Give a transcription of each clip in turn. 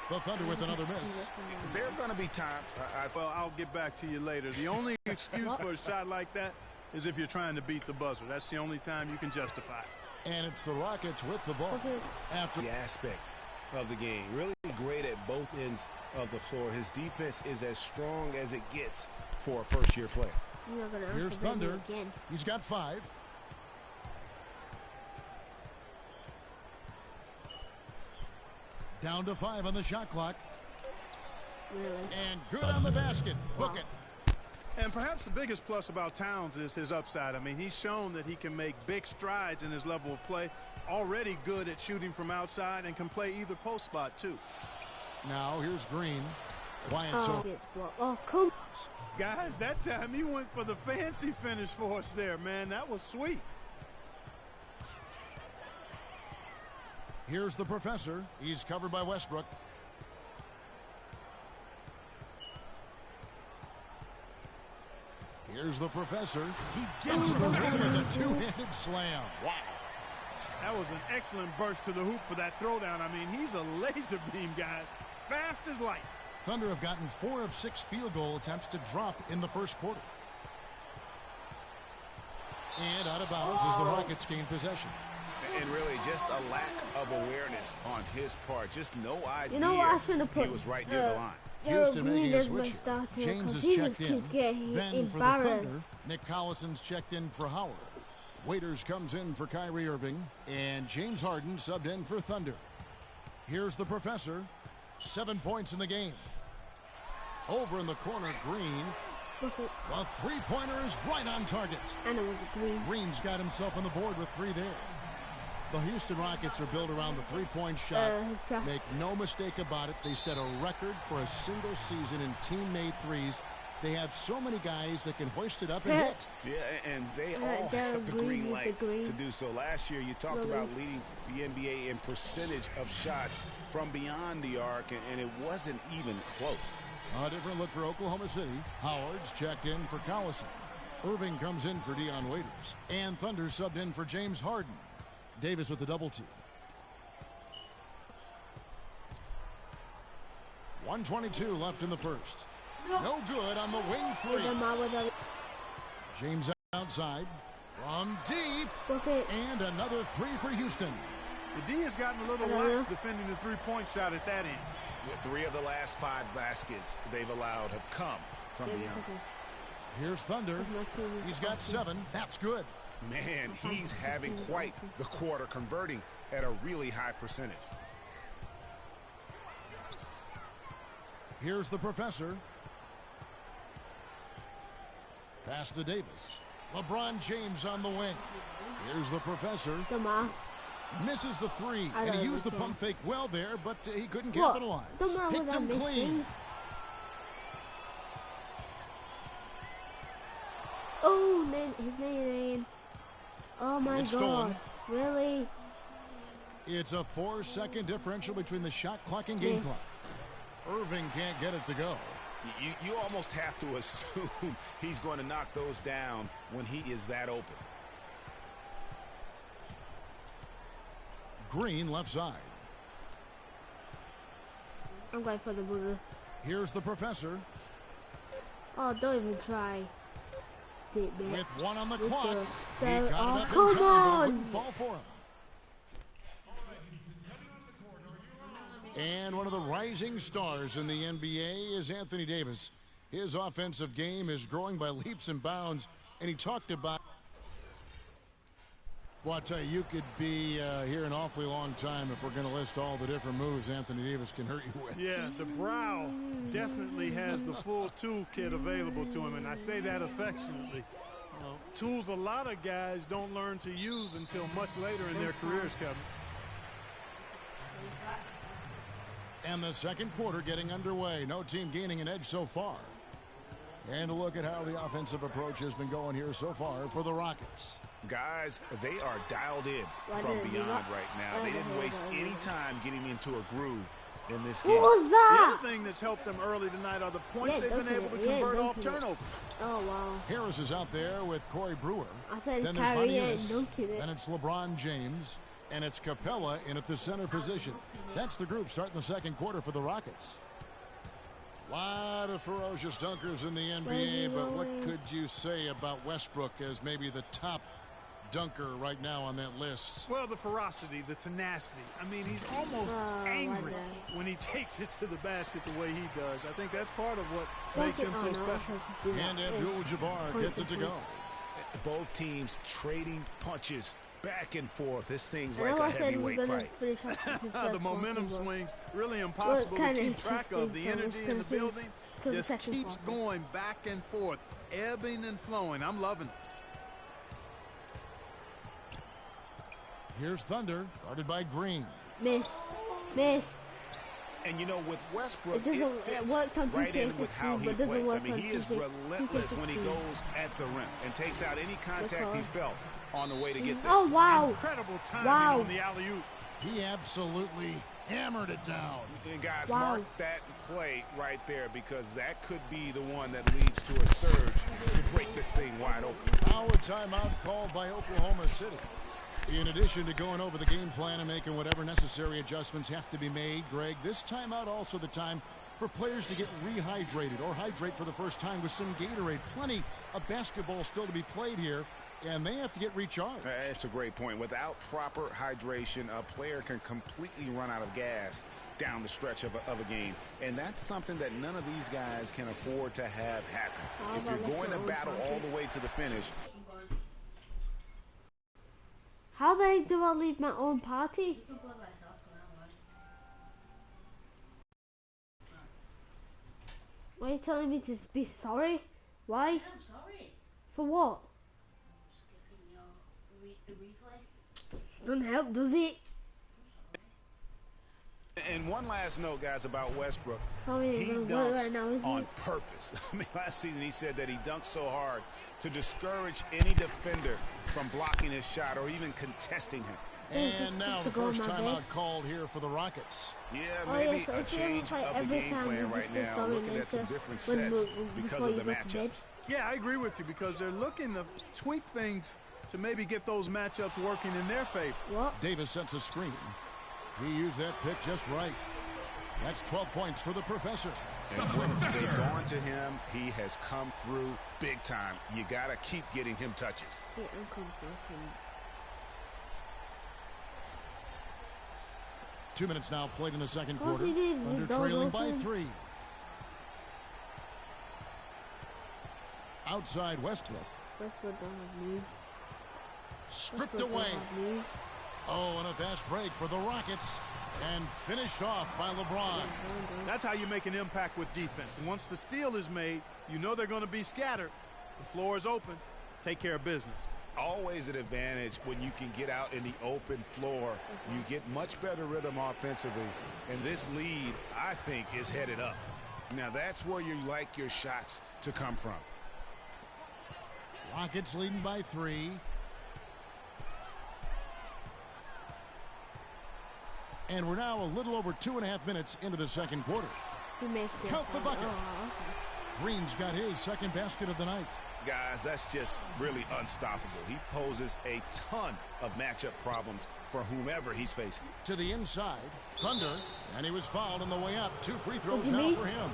The Thunder with another miss. There are going to be times. Well, I'll get back to you later. The only excuse for a shot like that is if you're trying to beat the buzzer. That's the only time you can justify it. And it's the Rockets with the ball. After the aspect of the game, really great at both ends of the floor. His defense is as strong as it gets for a first-year player. Here's Thunder. He's got 5. Down to 5 on the shot clock. Really? And good on the basket. Book it. And perhaps the biggest plus about Towns is his upside. I mean, he's shown that he can make big strides in his level of play. Already good at shooting from outside and can play either post spot, too. Now, here's Green. Quiet zone. Oh, come. Guys, that time he went for the fancy finish for us there, man. That was sweet. Here's the professor. He's covered by Westbrook. Here's the professor. He digs the rim with a two-handed slam. Wow. That was an excellent burst to the hoop for that throwdown. I mean, he's a laser beam, guys. Fast as light. Thunder have gotten 4 of 6 field goal attempts to drop in the first quarter. And out of bounds as the Rockets gain possession. And really just a lack of awareness on his part. Just no idea you know what, I shouldn't have put, he was right near the line. Houston making a switch. James is checked in. Then for the Thunder, Nick Collison's checked in for Howard. Waiters comes in for Kyrie Irving. And James Harden subbed in for Thunder. Here's the professor. 7 points in the game. Over in the corner, Green. The three-pointer is right on target. And it was a Green. Green's got himself on the board with 3 there. The Houston Rockets are built around the three-point shot. Make no mistake about it, they set a record for a single season in team-made threes. They have so many guys that can hoist it up and hit. Yeah, and they all have the green light to do so. Last year, you talked about leading the NBA in percentage of shots from beyond the arc, and it wasn't even close. A different look for Oklahoma City. Howard's checked in for Collison. Irving comes in for Dion Waiters. And Thunder subbed in for James Harden. Davis with the double team. 1:22 left in the first. No good on the wing 3. James outside. From deep. And another 3 for Houston. The D has gotten a little lax defending the three-point shot at that end. 3 of the last 5 baskets they've allowed have come from beyond. Here's Thunder. He's got 7. That's good. Man, he's having quite the quarter, converting at a really high percentage. Here's the professor. Pass to Davis. LeBron James on the wing. Here's the professor. Misses the 3. And he used the pump fake well there, but he couldn't capitalize. Picked him clean. Oh, man, his name. Oh my God. Stolen. Really? It's a 4-second differential between the shot clock and game clock. Irving can't get it to go. You almost have to assume he's going to knock those down when he is that open. Green left side. I'm going for the buzzer. Here's the professor. Oh, don't even try. With 1 on the clock. He got it up come in time, on. but it wouldn't fall for him. And one of the rising stars in the NBA is Anthony Davis. His offensive game is growing by leaps and bounds, and he talked about... Well, I tell you, you could be here an awfully long time if we're going to list all the different moves Anthony Davis can hurt you with. Yeah, the brow definitely has the full toolkit available to him, and I say that affectionately. Tools a lot of guys don't learn to use until much later in their careers, Kevin. And the second quarter getting underway. No team gaining an edge so far. And a look at how the offensive approach has been going here so far for the Rockets. Guys, they are dialed in from beyond right now. They didn't waste any time getting into a groove in this game. What was that? The other thing that's helped them early tonight are the points they've been able to convert off turnovers. Oh, wow. Harris is out there with Corey Brewer. I said then Kyrie and Duncan. Then it's LeBron James. and it's Capella in at the center position. That's the group starting the second quarter for the Rockets. A lot of ferocious dunkers in the NBA, but what could you say about Westbrook as maybe the top dunker right now on that list? Well, the ferocity, the tenacity. I mean, he's almost angry when he takes it to the basket the way he does. I think that's part of what makes him so special. And Abdul-Jabbar gets it to go. Both teams trading punches back and forth. This thing's like a heavyweight fight. The momentum swings, really impossible to keep track of. The energy in the building just keeps going back and forth, ebbing and flowing. I'm loving it. Here's Thunder, guarded by Green. Miss. And you know, with Westbrook, it fits right in with how he plays. I mean, he is relentless when he goes at the rim and takes out any contact he felt on the way to get there. Oh, wow. Incredible timing on the alley-oop. He absolutely hammered it down. And guys, mark that play right there, because that could be the one that leads to a surge to break this thing wide open. Now a timeout called by Oklahoma City. In addition to going over the game plan and making whatever necessary adjustments have to be made, Greg, this timeout also the time for players to get rehydrated or hydrate for the first time with some Gatorade. Plenty of basketball still to be played here, and they have to get recharged. That's a great point. Without proper hydration, a player can completely run out of gas down the stretch of a game, and that's something that none of these guys can afford to have happen. If you're going to battle all the way to the finish. How the heck do I leave my own party? Why are you telling me to be sorry? Why? I'm sorry. For what? Skipping your replay. Doesn't help, does it? And one last note, guys, about Westbrook. Sorry, he dunks right now, on purpose. I mean, last season he said that he dunked so hard to discourage any defender from blocking his shot or even contesting him. And now the first timeout called here for the Rockets. Yeah, maybe a change of the game plan right now, looking at some different sets because of the matchups. Yeah, I agree with you, because they're looking to tweak things to maybe get those matchups working in their favor. What? Davis sets a screen. He used that pick just right. That's 12 points for the professor. And when they've gone to him, he has come through big time. You got to keep getting him touches. Yeah, I'm coming through him. 2 minutes now played in the second quarter. Under trailing by 3. Outside Westbrook. Westbrook don't have moves. Stripped away. Oh, and a fast break for the Rockets. And finished off by LeBron. That's how you make an impact with defense. And once the steal is made, you know they're going to be scattered. The floor is open. Take care of business. Always an advantage when you can get out in the open floor. You get much better rhythm offensively. And this lead, I think, is headed up. Now, that's where you like your shots to come from. Rockets leading by 3. And we're now a little over 2.5 minutes into the second quarter. He makes it. Count the bucket. Oh, okay. Green's got his second basket of the night. Guys, that's just really unstoppable. He poses a ton of matchup problems for whomever he's facing. To the inside, Thunder, and he was fouled on the way up. 2 free throws now for him.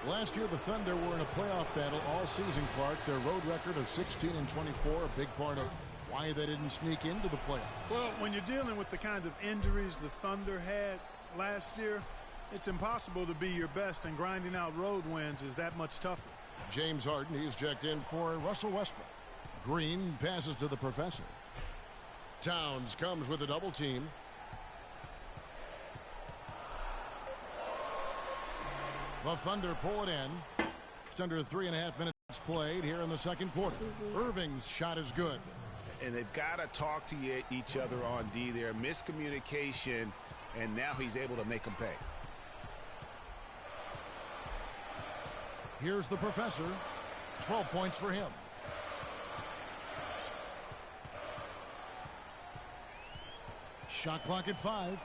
Last year, the Thunder were in a playoff battle all season, Clark. Their road record of 16-24, a big part of why they didn't sneak into the playoffs. Well, when you're dealing with the kinds of injuries the Thunder had last year, it's impossible to be your best, and grinding out road wins is that much tougher. James Harden, he's checked in for Russell Westbrook. Green passes to the professor. Towns comes with a double team. The Thunder pull it in. Just under 3.5 minutes played here in the second quarter. Irving's shot is good. And they've got to talk to each other on D there. Miscommunication, and now he's able to make them pay. Here's the professor. 12 points for him. Shot clock at 5.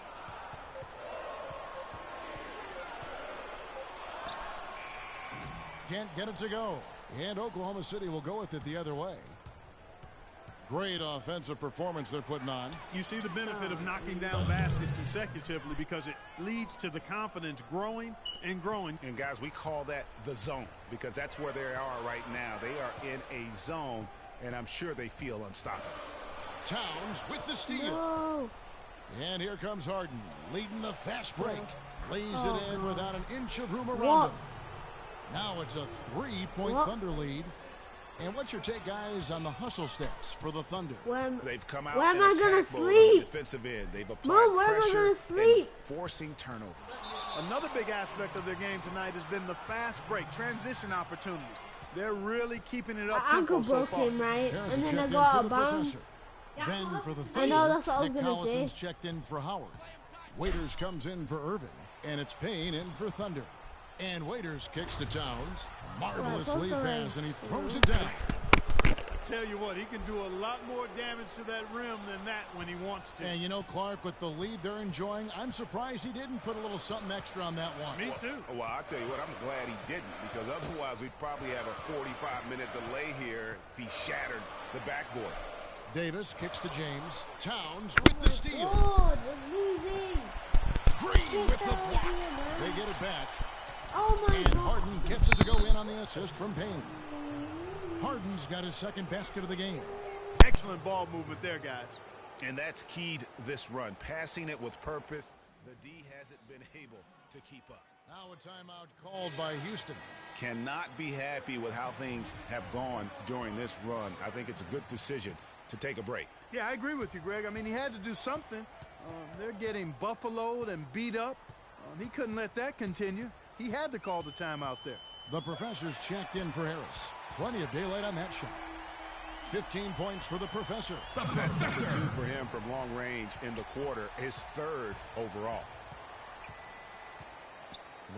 Can't get it to go. And Oklahoma City will go with it the other way. Great offensive performance they're putting on. You see the benefit of knocking down baskets consecutively because it leads to the confidence growing and growing. And, guys, we call that the zone because that's where they are right now. They are in a zone, and I'm sure they feel unstoppable. Towns with the steal. No. And here comes Harden, leading the fast break. Lays it in without an inch of room around him. Now it's a 3-point Thunder lead. And what's your take, guys, on the hustle stats for the Thunder? They've come out where am and I gonna attacked sleep? on the defensive end. They've applied Mom, where am I pressure gonna sleep? and forcing turnovers. Another big aspect of their game tonight has been the fast break, transition opportunities. They're really keeping it up tempo so far. Him, right? Harrison And then I checked go in out for of the bounds. Professor. Then for the I Thunder, know, that's what I was Nick gonna Collison's say. checked in for Howard. Waiters comes in for Irving, and it's Payne in for Thunder. And Waiters kicks to Towns. Marvelous lead pass, and he throws it down. Tell you what, he can do a lot more damage to that rim than that when he wants to. And you know, Clark, with the lead they're enjoying, I'm surprised he didn't put a little something extra on that one. Me too. Well, I'll tell you what, I'm glad he didn't because otherwise we'd probably have a 45-minute delay here if he shattered the backboard. Davis kicks to James. Towns with the steal. Oh, we're losing. Green with the block. They get it back. Oh my And God. Harden gets it to go in on the assist from Payne. Harden's got his second basket of the game. Excellent ball movement there, guys. And that's keyed this run. Passing it with purpose. The D hasn't been able to keep up. Now a timeout called by Houston. Cannot be happy with how things have gone during this run. I think it's a good decision to take a break. Yeah, I agree with you, Greg. I mean, he had to do something. They're getting buffaloed and beat up. He couldn't let that continue. He had to call the timeout there. The Professor's checked in for Harris. Plenty of daylight on that shot. 15 points for the Professor. That's number 2 for him from long range in the quarter, his 3rd overall.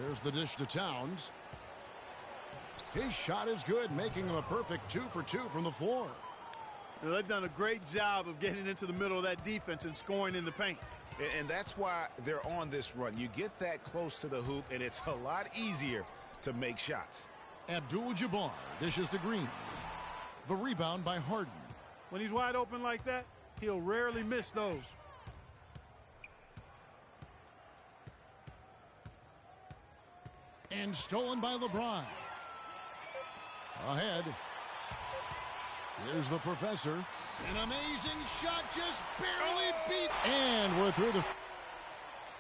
There's the dish to Towns. His shot is good, making him a perfect 2 for 2 from the floor. Well, they've done a great job of getting into the middle of that defense and scoring in the paint. And that's why they're on this run. You get that close to the hoop, and it's a lot easier to make shots. Abdul-Jabbar dishes to Green. The rebound by Harden. When he's wide open like that, he'll rarely miss those. And stolen by LeBron. Ahead. Here's the Professor. An amazing shot, just barely beat. And we're through the...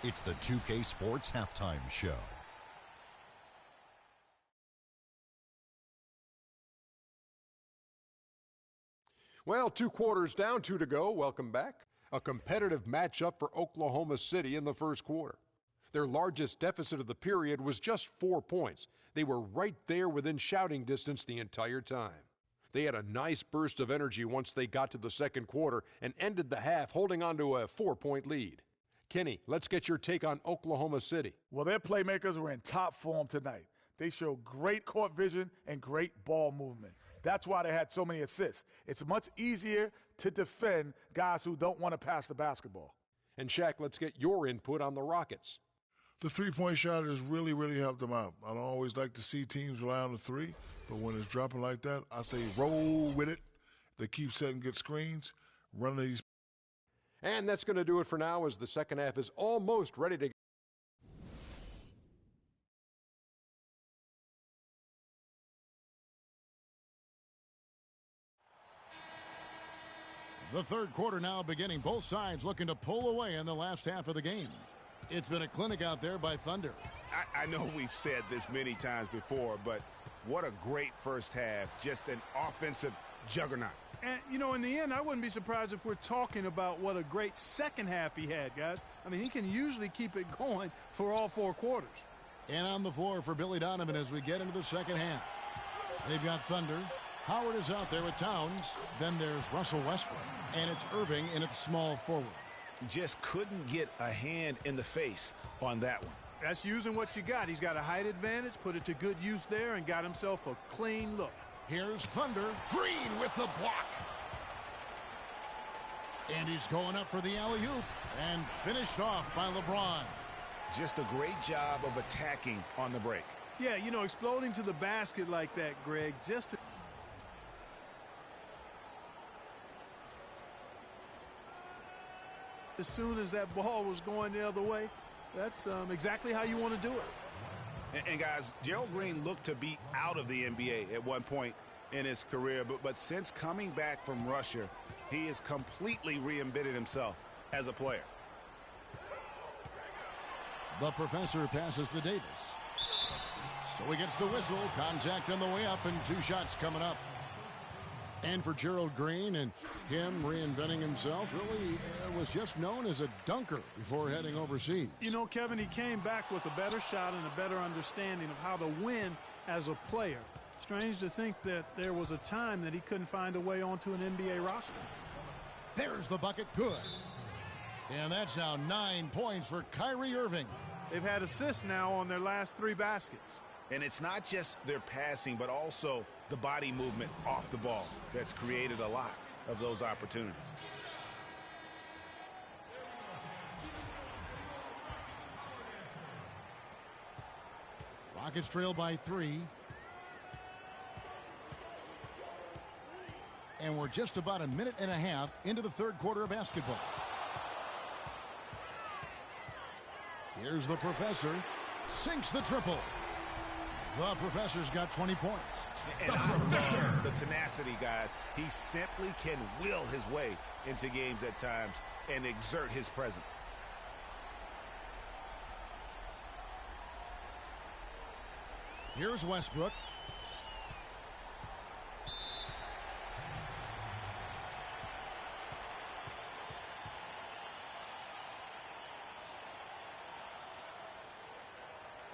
It's the 2K Sports Halftime Show. Well, 2 quarters down, 2 to go. Welcome back. A competitive matchup for Oklahoma City in the first quarter. Their largest deficit of the period was just 4 points. They were right there within shouting distance the entire time. They had a nice burst of energy once they got to the second quarter and ended the half holding on to a 4-point lead. Kenny, let's get your take on Oklahoma City. Well, their playmakers were in top form tonight. They showed great court vision and great ball movement. That's why they had so many assists. It's much easier to defend guys who don't want to pass the basketball. And Shaq, let's get your input on the Rockets. The three-point shot has really helped them out. I don't always like to see teams rely on the three, but when it's dropping like that, I say roll with it. They keep setting good screens, running these. And that's going to do it for now as the second half is almost ready to go. The third quarter now beginning. Both sides looking to pull away in the last half of the game. It's been a clinic out there by Thunder. I know we've said this many times before, but what a great first half. Just an offensive juggernaut. And, you know, in the end, I wouldn't be surprised if we're talking about what a great second half he had, guys. I mean, he can usually keep it going for all 4 quarters. And on the floor for Billy Donovan as we get into the second half. They've got Thunder. Howard is out there with Towns. Then there's Russell Westbrook. And it's Irving in its small forward. Just couldn't get a hand in the face on that one. That's using what you got. He's got a height advantage, put it to good use there, and got himself a clean look. Here's Thunder. Green with the block. And he's going up for the alley-oop. And finished off by LeBron. Just a great job of attacking on the break. Yeah, you know, exploding to the basket like that, Greg, just As soon as that ball was going the other way, that's exactly how you want to do it. And guys, Gerald Green looked to be out of the NBA at one point in his career, but since coming back from Russia, he has completely reinvented himself as a player. The professor passes to Davis. So he gets the whistle. Contact on the way up, and 2 shots coming up. And for Gerald Green, and him reinventing himself, really was just known as a dunker before heading overseas. You know, Kevin, he came back with a better shot and a better understanding of how to win as a player. Strange to think that there was a time that he couldn't find a way onto an NBA roster. There's the bucket. Good. And that's now 9 points for Kyrie Irving. They've had assists now on their last 3 baskets. And it's not just their passing, but also the body movement off the ball that's created a lot of those opportunities. Rockets trail by 3. And we're just about a minute and a half into the 3rd quarter of basketball. Here's the professor. Sinks the triple. The professor's got 20 points. And the professor. The tenacity, guys. He simply can will his way into games at times and exert his presence. Here's Westbrook.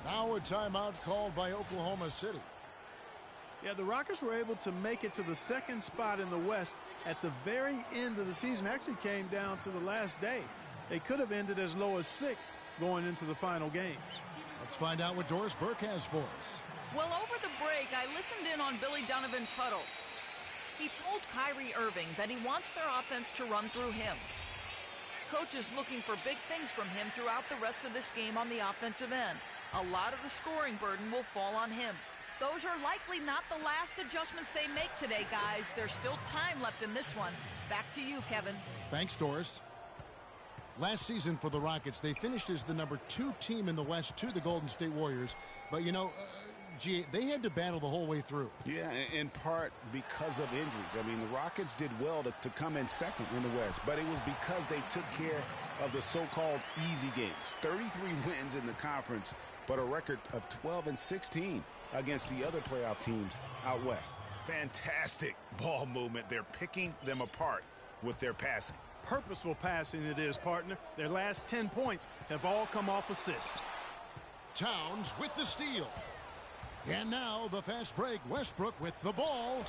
Now a timeout called by Oklahoma City. Yeah, the Rockets were able to make it to the 2nd spot in the West at the very end of the season. Actually came down to the last day. They could have ended as low as 6th going into the final games. Let's find out what Doris Burke has for us. Well, over the break, I listened in on Billy Donovan's huddle. He told Kyrie Irving that he wants their offense to run through him. Coach is looking for big things from him throughout the rest of this game on the offensive end. A lot of the scoring burden will fall on him. Those are likely not the last adjustments they make today, guys. There's still time left in this one. Back to you, Kevin. Thanks, Doris. Last season for the Rockets, they finished as the number 2 team in the West to the Golden State Warriors. But, you know, they had to battle the whole way through. Yeah, in part because of injuries. I mean, the Rockets did well to come in 2nd in the West, but it was because they took care of the so-called easy games. 33 wins in the conference, but a record of 12-16 against the other playoff teams out west. Fantastic ball movement. They're picking them apart with their passing. Purposeful passing it is, partner. Their last 10 points have all come off assists. Towns with the steal. And now the fast break. Westbrook with the ball.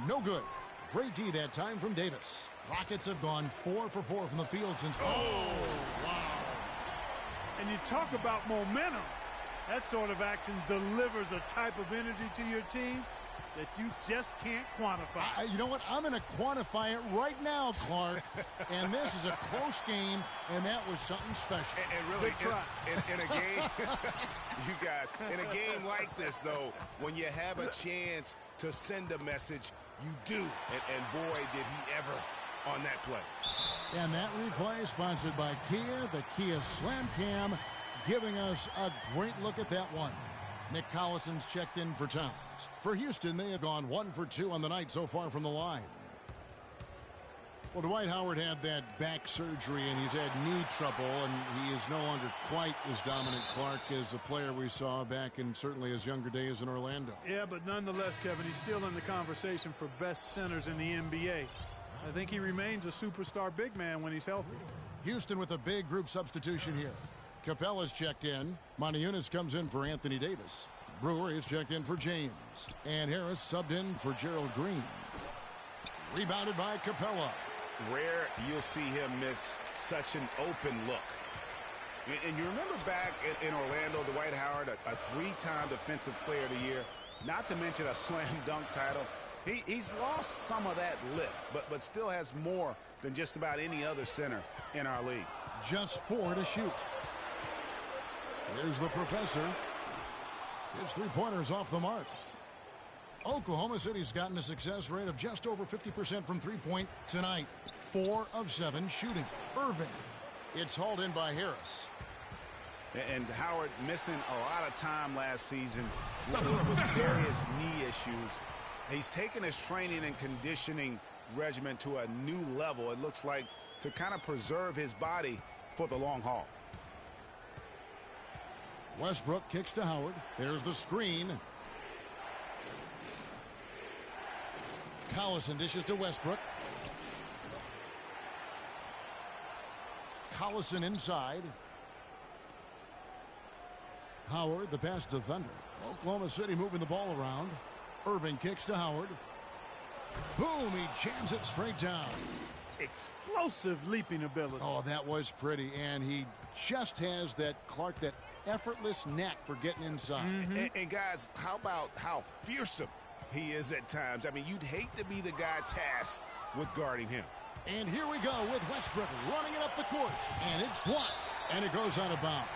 No good. Great D that time from Davis. Rockets have gone 4 for 4 from the field since. Oh, wow. And you talk about momentum. That sort of action delivers a type of energy to your team that you just can't quantify. You know what? I'm going to quantify it right now, Clark. And this is a close game, and that was something special. And really, in a game, you guys, in a game like this, though, when you have a chance to send a message, you do. And boy, did he ever on that play. And that replay sponsored by Kia, the Kia Slam Cam, giving us a great look at that one. Nick Collison's checked in for Towns. For Houston, they have gone 1 for 2 on the night so far from the line. Well, Dwight Howard had that back surgery, and he's had knee trouble, and he is no longer quite as dominant, Clark, as a player we saw back in certainly his younger days in Orlando. Yeah, but nonetheless, Kevin, he's still in the conversation for best centers in the NBA. I think he remains a superstar big man when he's healthy. Houston with a big group substitution here. Capella's checked in. Montezumas comes in for Anthony Davis. Brewer is checked in for James. And Harris subbed in for Gerald Green. Rebounded by Capella. Rare you'll see him miss such an open look. And you remember back in Orlando, Dwight Howard, a 3-time Defensive Player of the Year, not to mention a slam dunk title. He's lost some of that lift, but still has more than just about any other center in our league. Just 4 to shoot. Here's the professor. His 3-pointers off the mark. Oklahoma City's gotten a success rate of just over 50% from 3-point tonight. 4 of 7 shooting. Irving. It's hauled in by Harris. And Howard missing a lot of time last season with various knee issues. He's taken his training and conditioning regimen to a new level, it looks like, to kind of preserve his body for the long haul. Westbrook kicks to Howard. There's the screen. Collison dishes to Westbrook. Collison inside. Howard, the pass to Thunder. Oklahoma City moving the ball around. Irving kicks to Howard. Boom, he jams it straight down. Explosive leaping ability. Oh, that was pretty. And he just has that, Clark, that effortless knack for getting inside. And guys, how about how fearsome he is at times? I mean, you'd hate to be the guy tasked with guarding him. And here we go with Westbrook running it up the court. And it's blocked. And it goes out of bounds.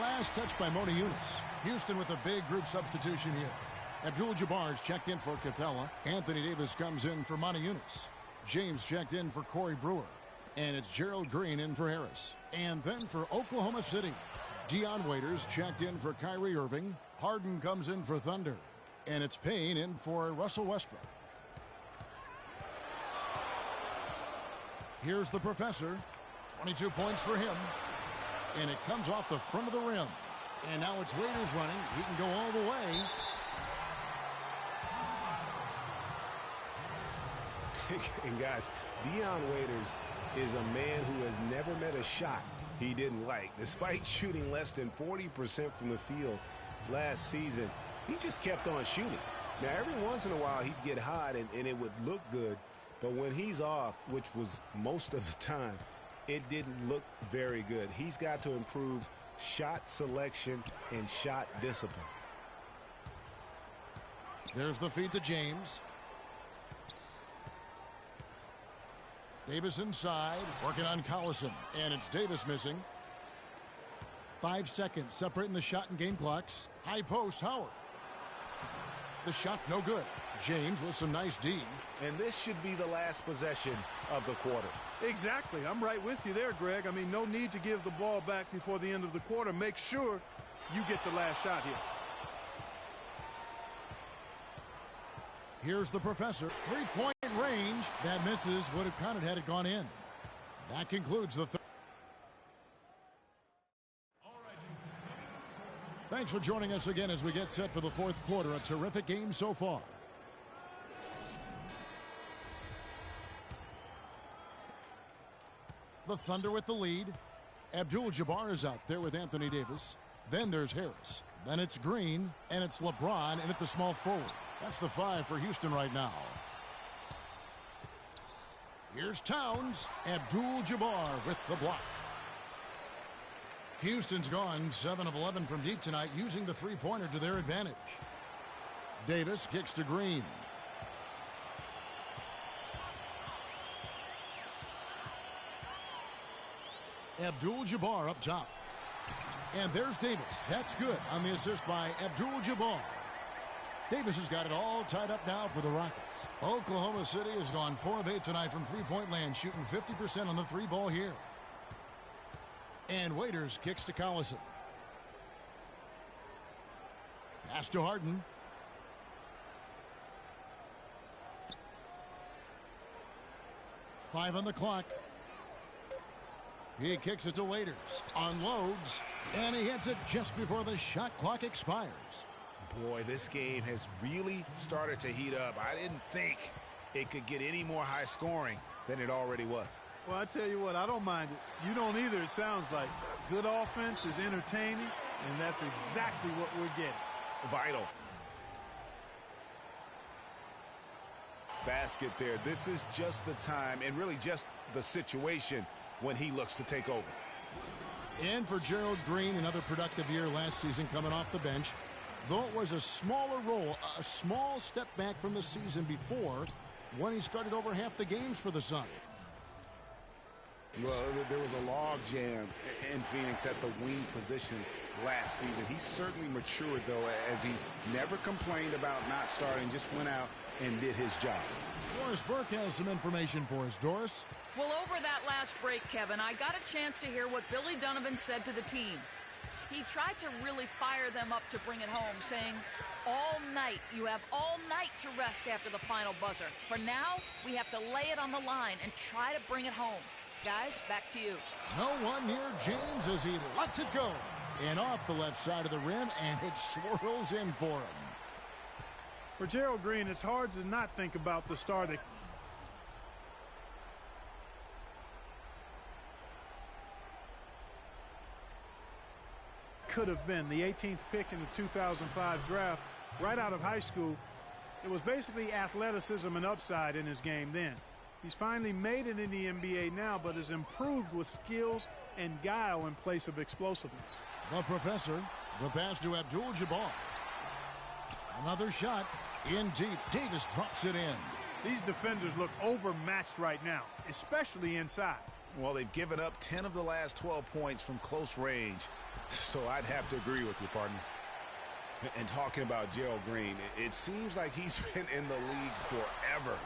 Last touch by Mona Eunice. Houston with a big group substitution here. Abdul-Jabbar's checked in for Capella. Anthony Davis comes in for Mona Eunice. James checked in for Corey Brewer. And it's Gerald Green in for Harris. And then for Oklahoma City, Dion Waiters checked in for Kyrie Irving. Harden comes in for Thunder. And it's Payne in for Russell Westbrook. Here's the professor. 22 points for him. And it comes off the front of the rim. And now it's Waiters running. He can go all the way. And guys, Dion Waiters is a man who has never met a shot he didn't like. Despite shooting less than 40% from the field last season, he just kept on shooting. Now, every once in a while, he'd get hot and it would look good. But when he's off, which was most of the time, it didn't look very good. He's got to improve shot selection and shot discipline. There's the feed to James. Davis inside, working on Collison, and it's Davis missing. 5 seconds separating the shot and game clocks. High post, Howard. The shot no good. James with some nice D. And this should be the last possession of the quarter. Exactly. I'm right with you there, Greg. I mean, no need to give the ball back before the end of the quarter. Make sure you get the last shot here. Here's the professor. 3-point range. That misses. Would have counted had it gone in. That concludes the third. Thanks for joining us again as we get set for the fourth quarter. A terrific game so far. The Thunder with the lead. Abdul-Jabbar is out there with Anthony Davis. Then there's Harris. Then it's Green. And it's LeBron in at the small forward. That's the 5 for Houston right now. Here's Towns. Abdul-Jabbar with the block. Houston's gone 7 of 11 from deep tonight, using the three-pointer to their advantage. Davis kicks to Green. Abdul-Jabbar up top. And there's Davis. That's good on the assist by Abdul-Jabbar. Davis has got it all tied up now for the Rockets. Oklahoma City has gone 4 of 8 tonight from three-point land, shooting 50% on the three ball here. And Waiters kicks to Collison. Pass to Harden. Five on the clock. He kicks it to Waiters. Unloads. And he hits it just before the shot clock expires. Boy, this game has really started to heat up. I didn't think it could get any more high scoring than it already was. Well, I tell you what, I don't mind it. You don't either, it sounds like. Good offense is entertaining, and that's exactly what we're getting. Vital. Basket there. This is just the time, and really just the situation when he looks to take over. And for Gerald Green, another productive year last season coming off the bench. Though it was a smaller role, a small step back from the season before when he started over half the games for the Suns. Well, there was a log jam in Phoenix at the wing position last season. He certainly matured, though, as he never complained about not starting, just went out and did his job. Doris Burke has some information for us. Doris? Well, over that last break, Kevin, I got a chance to hear what Billy Donovan said to the team. He tried to really fire them up to bring it home, saying, all night, you have all night to rest after the final buzzer. For now, we have to lay it on the line and try to bring it home. Guys, back to you. No one near James as he lets it go. And off the left side of the rim, and it swirls in for him. For Gerald Green, it's hard to not think about the star that could have been the 18th pick in the 2005 draft. Right out of high school, it was basically athleticism and upside in his game then. He's finally made it in the NBA now, but has improved with skills and guile in place of explosiveness. The professor, the pass to Abdul-Jabbar. Another shot in deep. Davis drops it in. These defenders look overmatched right now, especially inside. Well, they've given up 10 of the last 12 points from close range, so I'd have to agree with you, partner. And talking about Gerald Green, it seems like he's been in the league forever.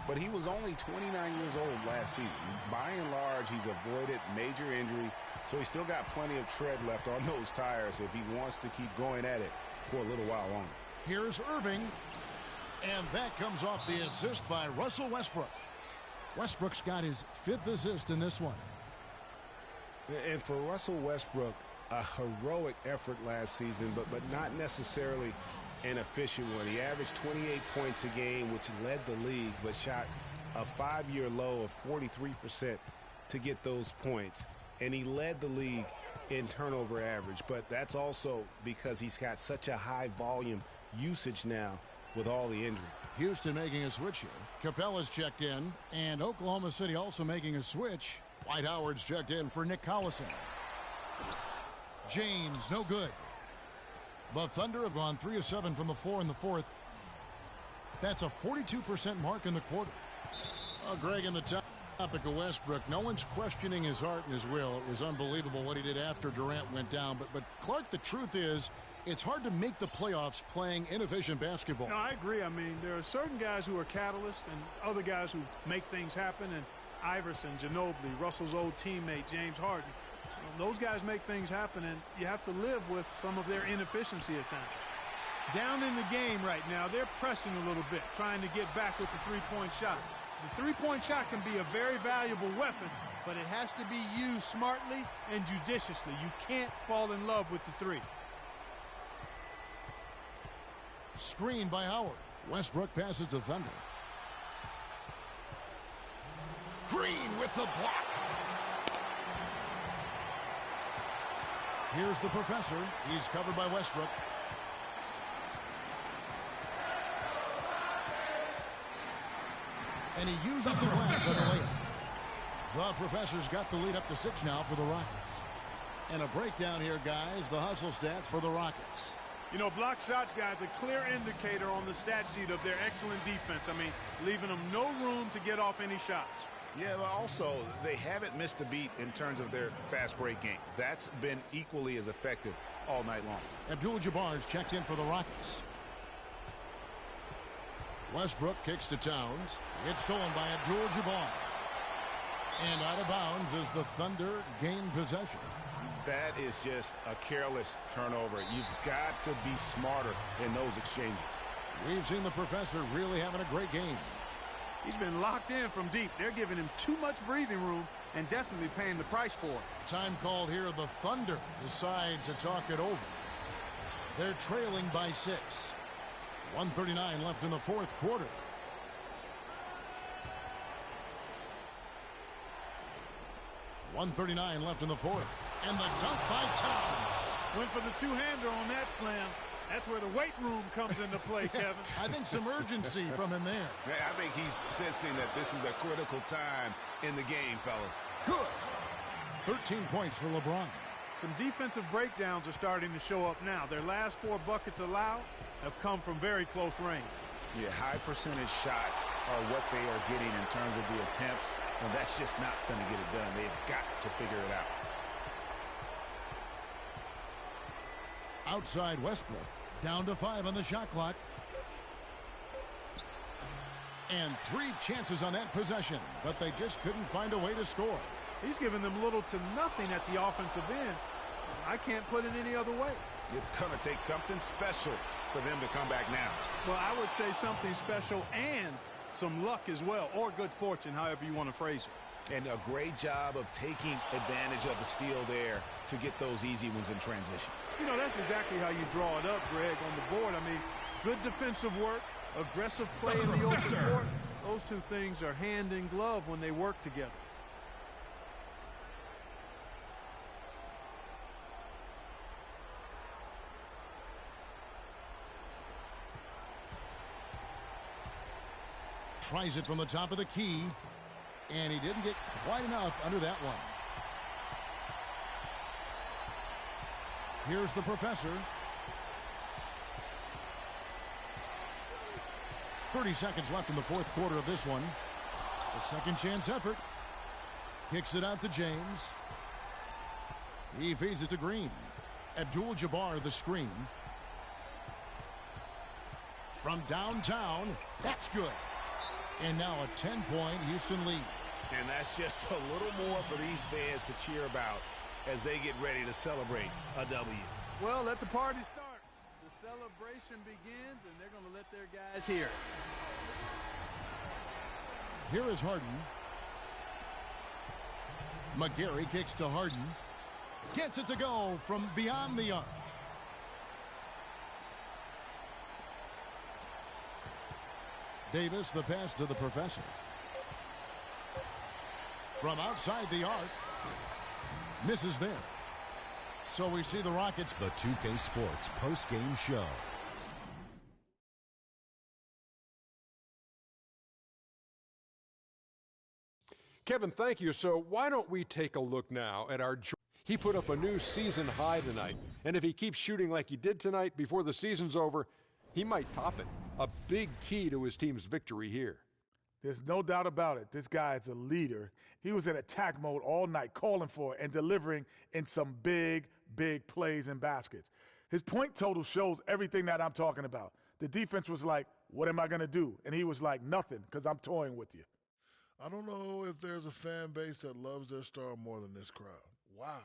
But he was only 29 years old last season. By and large, he's avoided major injury, so he's still got plenty of tread left on those tires if he wants to keep going at it for a little while longer. Here's Irving, and that comes off the assist by Russell Westbrook. Westbrook's got his 5th assist in this one. And for Russell Westbrook, a heroic effort last season, but not necessarily an efficient one. He averaged 28 points a game, which led the league, but shot a 5-year low of 43% to get those points. And he led the league in turnover average, but that's also because he's got such a high volume usage now with all the injuries. Houston making a switch here. Capella's checked in, and Oklahoma City also making a switch. Dwight Howard's checked in for Nick Collison. James, no good. The Thunder have gone 3 of 7 from the floor in the 4th. That's a 42% mark in the quarter. Greg, in the topic of Westbrook, no one's questioning his heart and his will. It was unbelievable what he did after Durant went down. But Clark, the truth is, it's hard to make the playoffs playing inefficient basketball. No, I agree. I mean, there are certain guys who are catalysts and other guys who make things happen. And Iverson, Ginobili, Russell's old teammate, James Harden. Those guys make things happen, and you have to live with some of their inefficiency at times. Down in the game right now, they're pressing a little bit, trying to get back with the three-point shot. The three-point shot can be a very valuable weapon, but it has to be used smartly and judiciously. You can't fall in love with the three. Screen by Howard. Westbrook passes to Thunder. Green with the block. Here's the professor. He's covered by Westbrook. And he uses the glass for the layup. The professor's got the lead up to 6 now for the Rockets. And a breakdown here, guys. The hustle stats for the Rockets. You know, block shots, guys, a clear indicator on the stat sheet of their excellent defense. I mean, leaving them no room to get off any shots. Yeah, but also, they haven't missed a beat in terms of their fast break game. That's been equally as effective all night long. Abdul-Jabbar's checked in for the Rockets. Westbrook kicks to Towns. It's stolen by Abdul-Jabbar. And out of bounds as the Thunder gain possession. That is just a careless turnover. You've got to be smarter in those exchanges. We've seen the professor really having a great game. He's been locked in from deep. They're giving him too much breathing room and definitely paying the price for it. Time called here. The Thunder decide to talk it over. They're trailing by 6. 1:39 left in the 4th quarter. .139 left in the 4th. And the dunk by Towns. Went for the two-hander on that slam. That's where the weight room comes into play, Kevin. I think some urgency from him there. I think he's sensing that this is a critical time in the game, fellas. Good. 13 points for LeBron. Some defensive breakdowns are starting to show up now. Their last 4 buckets allowed have come from very close range. Yeah, high percentage shots are what they are getting in terms of the attempts, and that's just not going to get it done. They've got to figure it out. Outside Westbrook. Down to 5 on the shot clock. And 3 chances on that possession, but they just couldn't find a way to score. He's giving them little to nothing at the offensive end. I can't put it any other way. It's going to take something special for them to come back now. Well, I would say something special and some luck as well, or good fortune, however you want to phrase it. And a great job of taking advantage of the steal there to get those easy ones in transition. You know, that's exactly how you draw it up, Greg, on the board. I mean, good defensive work, aggressive play in the open court. Those two things are hand in glove when they work together. Tries it from the top of the key, and he didn't get quite enough under that one. Here's the professor. 30 seconds left in the fourth quarter of this one. A second chance effort. Kicks it out to James. He feeds it to Green. Abdul-Jabbar the screen. From downtown, that's good. And now a 10-point Houston lead. And that's just a little more for these fans to cheer about as they get ready to celebrate a W. Well, let the party start. The celebration begins, and they're going to let their guys hear. Here is Harden. McGarry kicks to Harden. Gets it to go from beyond the arc. Davis, the pass to the professor. From outside the arc. Misses there. So we see the Rockets. The 2K Sports post-game show. Kevin, thank you. So why don't we take a look now at our... He put up a new season high tonight. And if he keeps shooting like he did tonight before the season's over, he might top it. A big key to his team's victory here. There's no doubt about it. This guy is a leader. He was in attack mode all night, calling for it and delivering in some big, big plays and baskets. His point total shows everything that I'm talking about. The defense was like, what am I going to do? And he was like, nothing, because I'm toying with you. I don't know if there's a fan base that loves their star more than this crowd. Wow.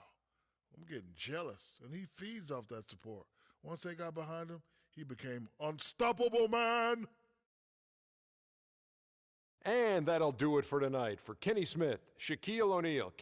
I'm getting jealous. And he feeds off that support. Once they got behind him, he became unstoppable, man. And that'll do it for tonight. For Kenny Smith, Shaquille O'Neal,